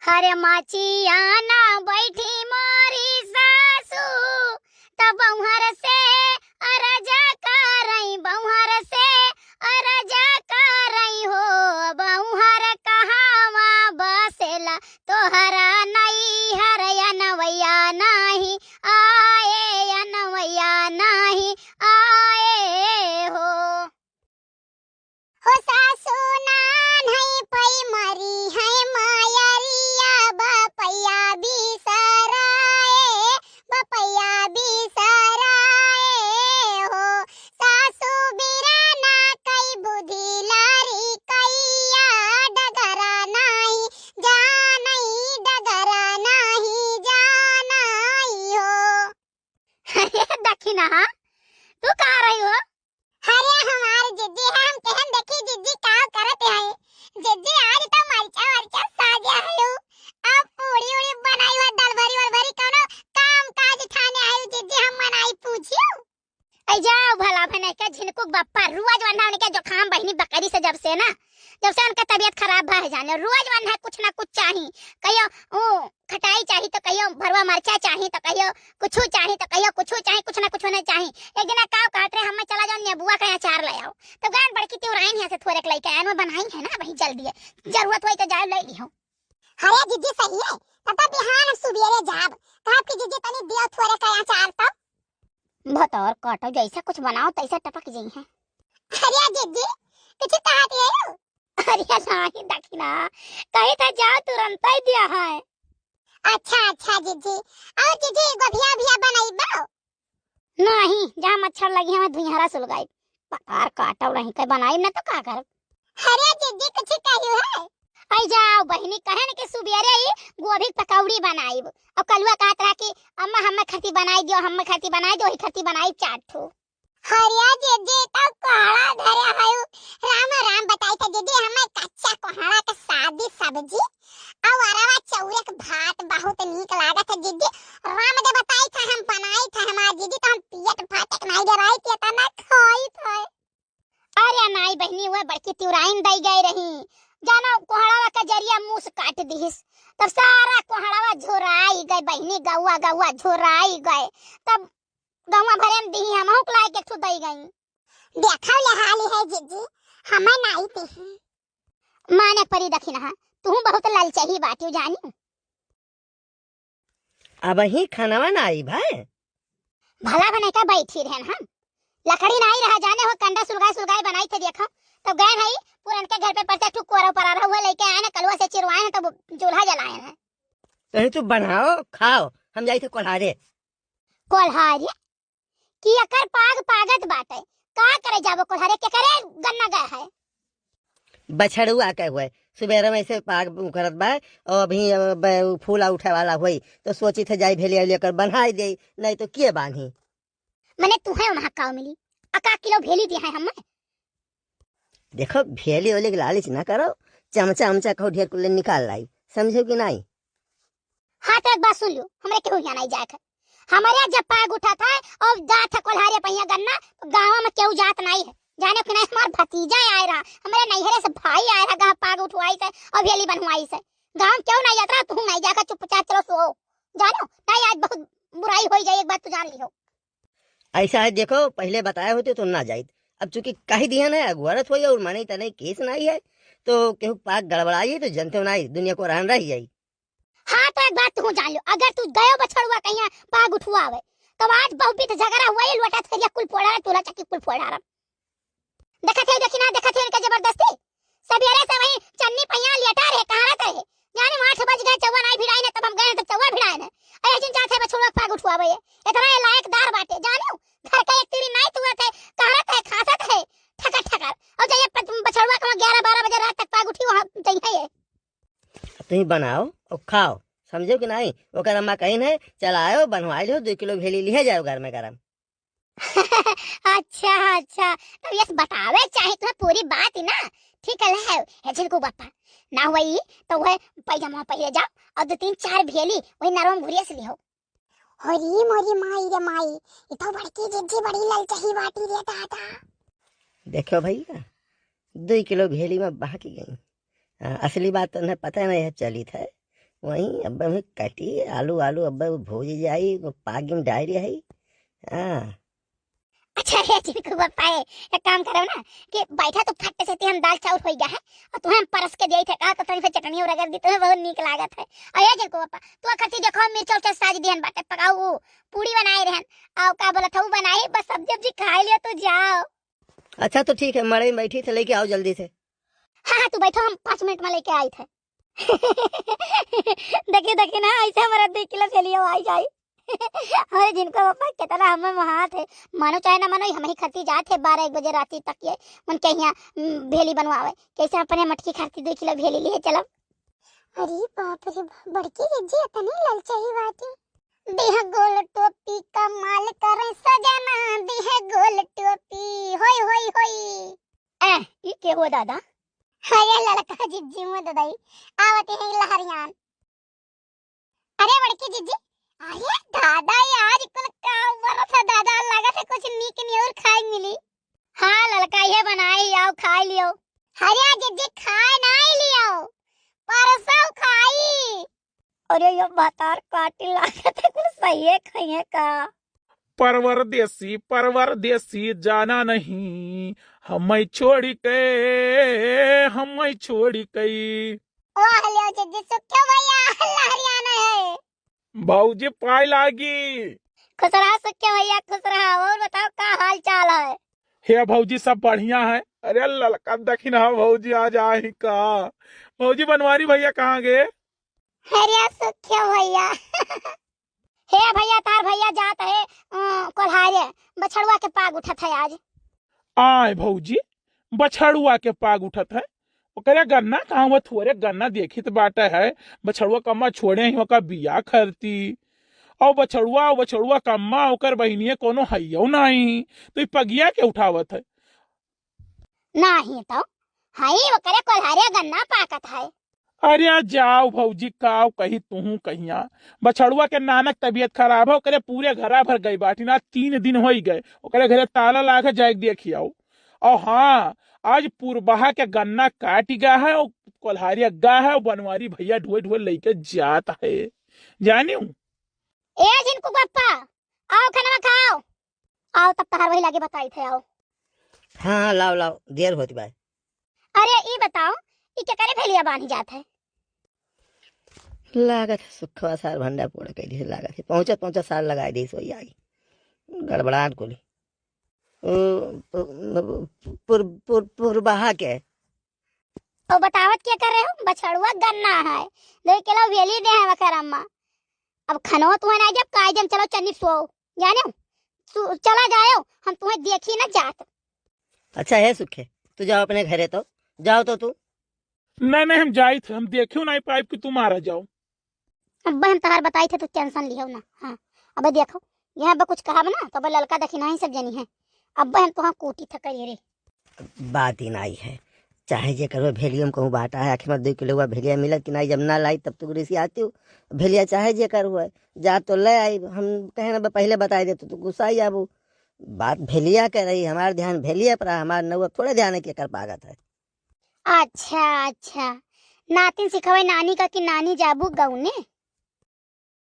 हरे माचिया ना बैठी मोरी सासू तब बउहर से अरजा करई बउहर से अरजा करई हो बउहर कहावा बसेला तोहरा नहीं हरया नवैया नाही आए अनवैया नाही आए हो सासू नान है पई मरी है मायरिया बपैया बिसराए हो सासू बिराना कई बुद्धि लारी कैया डगरा नहीं जानई हो दखिना तू कहाँ रही हो? अरे हमारे जिद्दी है हम कहन देखी जिद्दी का करते हैं जिद्दी आज तो मरचा साजा है अब पूरी उड़ी बनाई हुआ दाल भरी और भरी कोनो काम काज ठाने आयु जिद्दी हम मनाई पूछियो आई जाओ भला भने के झिनकुक बप्पा रोज वन्ना के जो खाम बहिनी बकरी से जब से उनका तबीयत खराब भा जाने रोज वन्ना कुछ ना कुछ चाहिए कहियो ओ खटाई चाहिए तो कहियो भरवा मरचा चाहिए तो कहियो कुछ चाहिए तो कहियो कुछ चाहिए कुछ ना कुछ नहीं चाहिए एक दिन काव काट रहे हम चला जाओ नेबुआ का अचार ले आओ तो गान बड़की तिवराइन है से थोड़े के लेके आन में बनाई है ना वही जल्दी है जरूरत होई तो जाओ ले लियो। अरे जिद्दी सही है तब बिहान सुबेरे जाब कहा कि जिद्दी तनी दियो थोड़े का अचार तो भतौर काटो जैसा कुछ बनाओ तैसा टपक जाई है। अरे जिद्दी कुछ कहत है अरे नहीं दखिना कहीं तो जाओ तुरंत ही दिया है। अच्छा जिद्दी और जिद्दी गोभिया बनाइबो नहीं जहाँ मच्छर लगी है धुइहारा सुलगाई पकार काटा रही के बनाई ना तो का कर। अरे जिद्दी कुछ कहियो है आई जाओ बहिनी कहन के सुबेरे ही गोभी पकौड़ी बनाईब और कलुआ कहत रहा कि अम्मा हमें खती बनाई दियो ही खती बनाई चाट ठो। हरिया जिद्दी तो कोहड़ा धरे हयु राम बताई था जिद्दी हमें कच्चा कोहड़ा का सादी सब्जी और अरवा चौरे के भात बहुत नीक लागत है जिद्दी राम दे बताई था हम बनाई था हमार जिद्दी तो हम पियत फाटक नहीं दे रही थी तना खाई था। अरे नहीं बहनी वो बड़की तिवराइन दई गई रही जाना कोहड़ावा का जरिया मुंह से काट दिस तब सारा कोहड़ावा झोराई गए बहनी गौवा झोराई गए तब गौवा भरे में दी हमहु लाए के ठु दई गई देखा ले हाली है जिद्दी हमें नहीं थी माने परी दखिना तू बहुत लालची बाटी जानी अब ही खानावा ना आई भाई भला बने का बैठी रहन हम लकड़ी नहीं रहा जाने हो कंडा सुलगाई बनाई थे देखो तो गए भाई पुरन के घर पे परते ठुक कोरा पर रहा हुआ लेके आए ना कलवा से चिरवाए हैं तब चूल्हा जलाए हैं कहीं तू बनाओ खाओ हम जाई थे कोल्हारे की अकर पागत बाटे का करे जाबो कोल्हारे के करे गन्ना गए है बछड़ुआ के हुए सुबेरे में से पाग करत बा और अभी फूला उठे वाला हुई तो सोची थे जाई भेली लेकर बनाई दे नहीं तो किए बांधी मने तुहे वहां का मिली अका किलो भेली दी है हमें देखो भेली वाले की लालच ना करो चमचा कहो ढेर कुल निकाल लाई समझो कि नहीं। हाँ तो एक बात सुन लो हमरे केहू यहाँ नहीं जात है हमारे जब पाग उठा था और जात है कोल्हारे पहिया गन्ना तो गाँव में केहू जात नहीं है जाने कि नहीं हमारा भतीजा आए रहा हमारे नैहरे से भाई आए रहा पाग उठवाई से और भेली बनवाई से गाँव क्यों नहीं जाता तू नहीं जाकर चुपचाप चलो सो जानो नहीं आज बहुत बुराई हो जाए एक बात तो जान लियो। ऐसा है देखो पहले बताए होते तो ना जाइत अब चूंकि कही दिया ना अगुआरत हो और मानी तने केस नहीं है तो केहू पाग गड़बड़ाई तो जनते नहीं दुनिया को रहन रही जाई। हाँ तो एक बात तू जान लो अगर तू गयो बछड़ुआ कहीं पाग उठवावे तो आज बहुत भी तो झगड़ा हुआ ही लोटा थरिया कुल फोड़ा तोला चक्की कुल फोड़ा देखना के जबरदस्ती सवेरे से वही चन्नी पहिया लेटा रहे कहां रहते है जाने 8 बज गए चौवा नहीं भिड़ाई ने तब हम गए तब चौवा भिड़ाए ने अरे जिन चाहते बछड़ुआ पाग उठवावे इतना लायकदार बाटे जानो घर का एक तीरी नहीं तुरत है कहरत है खासत है ठकर और जाइए बछड़ुआ का 11-12 बजे रात तक पाग उठी वहां चाहिए तुम बनाओ और खाओ समझो कि नहीं ओकर अम्मा कहीं है चलाओ बनवाई लो 2 किलो भेली लिया जाओ घर में गरम। अच्छा तो ये बतावे चाहे तुम्हें पूरी बात ही ना ठीक है हेजिल को बापा ना हुई तो वह पैजामा पहले जाओ और 2-3-4 भेली वही नरम घुरिया से लियो। होरी मोरी माई रे माई ये तो बड़की जिद्दी बड़ी ललचही बाटी रे दादा। देखो भैया 2 किलो भेली में बाकी गई असली बात तो उन्हें पता नहीं है चली था वही अब में कटी आलू आलू अब भोजी जाई पागिम डायरी है। हाँ अच्छा है जिनको बताए एक काम करो ना कि बैठा तो फट्टे से हम दाल चावल हो गया है और तुम्हें हम परस के दिए थे का तो तनी से चटनी और रगड़ दी तुम्हें बहुत नीक लागत है। अया जिनको पापा तू खती देखो मिर्च उर्च साज दिहन बाटे पकाऊ वो पूरी बनाए रहन आओ का बोला था वो बनाई बस सब्जी सब्जी खा लियो तो जाओ। अच्छा तो ठीक है, मड़ई में बैठी थे, लेके आओ जल्दी से। हाँ हाँ तू बैठो हम 5 मिनट में लेके आई थे। देखिए देखिए ना ऐसे हमारा 2 किलो चलिए आई जाए। अरे जिनको पापा कितना हमें वहाँ थे मानो चाहे ना मानो हम ही खरती जाते 12-1 बजे रात तक ये मन के यहाँ भेली बनवावे कैसे अपने मटकी खरती 2 किलो भेली लिए चलो। अरे बाप रे बड़की जी इतनी ललचाई बात देह गोल टोपी कमाल करे सजना देह गोल टोपी होय होय होय ए ये के हो दादा हाय लड़का जिज्जी मो दादाई आवते हैं लहरियान। अरे बड़की जिज्जी अरे दादा ये आज कल का बड़ा था दादा लगा था कुछ नीक नहीं और खाई मिली। हाँ लड़का ये बनाई आओ खा लियो। अरे जिज्जी खाए ना ही लियो परसों खाई। अरे ये बतार काटी लागत है कुछ सही है खाइए का परवरदेसी जाना नहीं हमें छोड़ी के वाह लियो जिज्जी सुक्यो भैया लहरियाना है भौजी पाई लागी। खुश रहा सुक्यो भैया खुश रहा। और बताओ का हाल चाल है। हे भौजी सब बढ़िया है। अरे ललका देखी ना भौजी आज आई का। भौजी बनवारी भैया कहाँ गए। अरे सुक्यो भैया हे भैया तार भैया जात है कोल्हारे बछड़ुआ के पाग उठत है आज। आए भौजी बछड़ुआ के पाग उठत है ओकरे गन्ना कहाँ हुआ थोड़े गन्ना देखी तो बाटे है बछड़ुआ कम्मा छोड़े ही ओका बिया खरती और बछड़ुआ कम्मा ओकर बहिनिये कोनो हइयो नहीं तो ई पगिया के उठावत है। नहीं तो हई ओकरे कोल्हारे गन्ना पाकत है। अरे जाओ भौजी काव कही तू कहिया बछड़ुआ के नानक तबीयत खराब है ओकरे पूरे घरा भर गई बाटी ना 3 दिन हो गए ओकरे घरे ताला लाके जाके देखियो। और हाँ आज पूर्वाहा के गन्ना काट गया है और कोल्हारिया गा है और बनवारी भैया ढोए ढोए लेके जाता है जानियो। ए जिनको पप्पा आओ खाना खाओ आओ तब तहार वही लागे बताई थे आओ। हाँ लाओ लाओ देर होती बाय। अरे ई बताओ ई के करे भेलिया बानी जात है। लागत है सुखवा सार भंडा पोड़ के लागत है पहुंचत साल लगाए दी सोई आई गड़बड़ाहट कोली पूर्वाहा के तो बतावत क्या कर रहे हो बछड़ुआ गन्ना है 2 किलो भेली दे है वकर अम्मा। अब खनो तुम्हें ना जब कायदम चलो चन्नी सो जाने चला जाओ हम तुम्हें देखी ना जात। अच्छा है सुखे तू जाओ अपने घरे तो जाओ तो तू। नहीं हम जाई थे हम देखियो ना पाइप की तुम मारा जाओ। अब हम तहार बताई थे तो टेंशन लियो ना। हाँ अब देखो यहाँ कुछ कहा ना तो लड़का देखी ना ही सब जनी है अब हम तो कूटी थक रे बात ही नहीं है चाहे जे करो भेलियम कहूँ बाटा है आखिर में 2 किलो हुआ भेलिया मिलत कि नहीं जब ना लाई तब तो ऋषि आती हूँ भेलिया चाहे जे कर हुआ जा तो ले आई हम कहे ना पहले बताए दे तो गुस्सा ही आबू बात भेलिया कर रही हमारा ध्यान भेलिया पर हमारा नौआ थोड़े ध्यान है कि कर पागत है। अच्छा अच्छा नातिन सिखावे नानी का कि नानी जाबू गौने